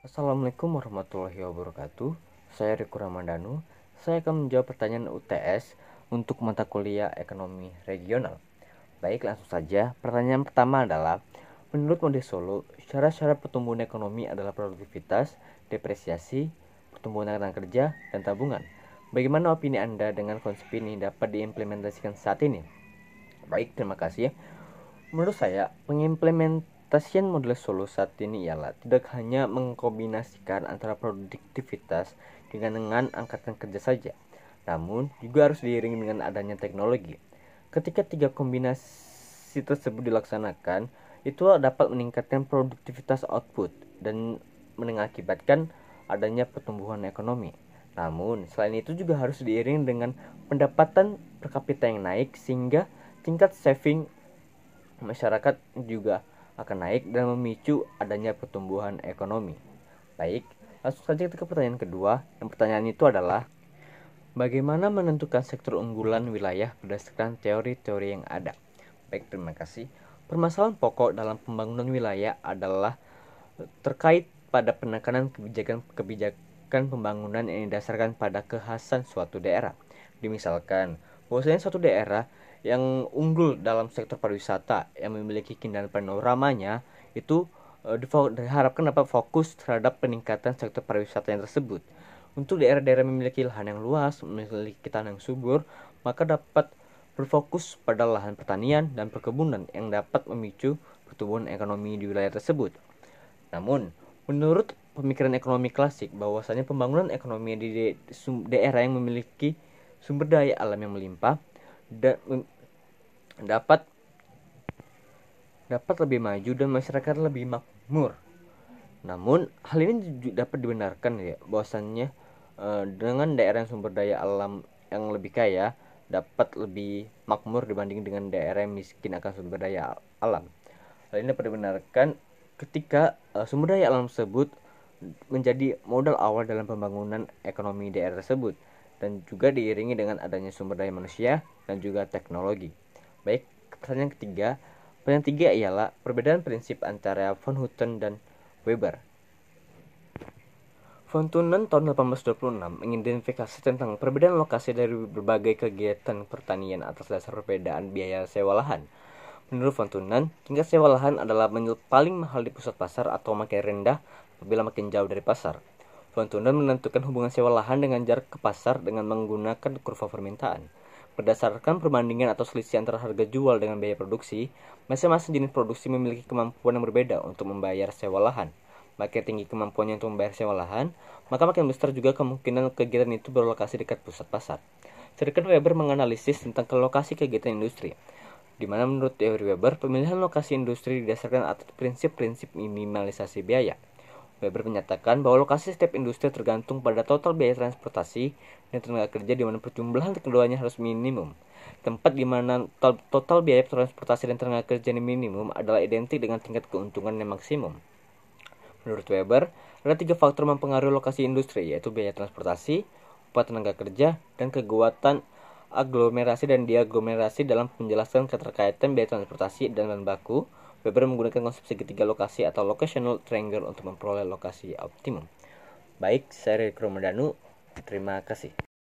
Assalamualaikum warahmatullahi wabarakatuh. Saya Riku Ramadhanu. Saya akan menjawab pertanyaan UTS untuk mata kuliah ekonomi regional. Baik, langsung saja. Pertanyaan pertama adalah, menurut Monde Solo, syarat-syarat pertumbuhan ekonomi adalah produktivitas, depresiasi, pertumbuhan angkatan kerja, dan tabungan. Bagaimana opini Anda dengan konsep ini dapat diimplementasikan saat ini? Baik, terima kasih. Menurut saya, pengimplementasian model Solo saat ini ialah tidak hanya mengkombinasikan antara produktivitas dengan angkatan kerja saja, namun juga harus diiringi dengan adanya teknologi. Ketika tiga kombinasi tersebut dilaksanakan, itu dapat meningkatkan produktivitas output dan mengakibatkan adanya pertumbuhan ekonomi. Namun, selain itu juga harus diiringi dengan pendapatan per kapita yang naik sehingga tingkat saving masyarakat juga akan naik dan memicu adanya pertumbuhan ekonomi. Baik, langsung saja ke pertanyaan kedua. Yang pertanyaan itu adalah, bagaimana menentukan sektor unggulan wilayah berdasarkan teori-teori yang ada? Baik, terima kasih. Permasalahan pokok dalam pembangunan wilayah adalah terkait pada penekanan kebijakan pembangunan yang didasarkan pada kekhasan suatu daerah. Dimisalkan, bahwasanya suatu daerah yang unggul dalam sektor pariwisata yang memiliki keindahan panoramanya itu diharapkan dapat fokus terhadap peningkatan sektor pariwisata yang tersebut. Untuk daerah-daerah memiliki lahan yang luas, memiliki tanah yang subur, maka dapat berfokus pada lahan pertanian dan perkebunan yang dapat memicu pertumbuhan ekonomi di wilayah tersebut. Namun, menurut pemikiran ekonomi klasik, bahwasanya pembangunan ekonomi di daerah yang memiliki sumber daya alam yang melimpah dapat lebih maju dan masyarakat lebih makmur. Namun, hal ini dapat dibenarkan ya, bahwasannya dengan daerah yang sumber daya alam yang lebih kaya dapat lebih makmur dibanding dengan daerah yang miskin akan sumber daya alam. Hal ini dapat dibenarkan ketika sumber daya alam tersebut menjadi modal awal dalam pembangunan ekonomi daerah tersebut dan juga diiringi dengan adanya sumber daya manusia dan juga teknologi. Baik, pertanyaan ketiga. Pertanyaan tiga ialah perbedaan prinsip antara von Hutten dan Weber. Von Hutten tahun 1826 mengidentifikasi tentang perbedaan lokasi dari berbagai kegiatan pertanian atas dasar perbedaan biaya sewa lahan. Menurut Von Hutten, tingkat sewa lahan adalah paling mahal di pusat pasar atau makin rendah apabila makin jauh dari pasar. Von Hutten menentukan hubungan sewa lahan dengan jarak ke pasar dengan menggunakan kurva permintaan. Berdasarkan perbandingan atau selisih antara harga jual dengan biaya produksi, masing-masing jenis produksi memiliki kemampuan yang berbeda untuk membayar sewa lahan. Makin tinggi kemampuannya untuk membayar sewa lahan, maka makin besar juga kemungkinan kegiatan itu berlokasi dekat pusat pasar. Sedangkan Weber menganalisis tentang lokasi kegiatan industri, di mana menurut teori Weber, pemilihan lokasi industri didasarkan atas prinsip-prinsip minimalisasi biaya. Weber menyatakan bahwa lokasi setiap industri tergantung pada total biaya transportasi dan tenaga kerja, di mana perjumlahan keduanya harus minimum. Tempat di mana total biaya transportasi dan tenaga kerja yang minimum adalah identik dengan tingkat keuntungan yang maksimum. Menurut Weber, ada 3 faktor mempengaruhi lokasi industri, yaitu biaya transportasi, upah tenaga kerja, dan kekuatan aglomerasi dan diaglomerasi. Dalam penjelasan keterkaitan biaya transportasi dan bahan baku, Weber menggunakan konsep segitiga lokasi atau locational triangle untuk memperoleh lokasi optimum. Baik, saya Riku Ramadhanu. Terima kasih.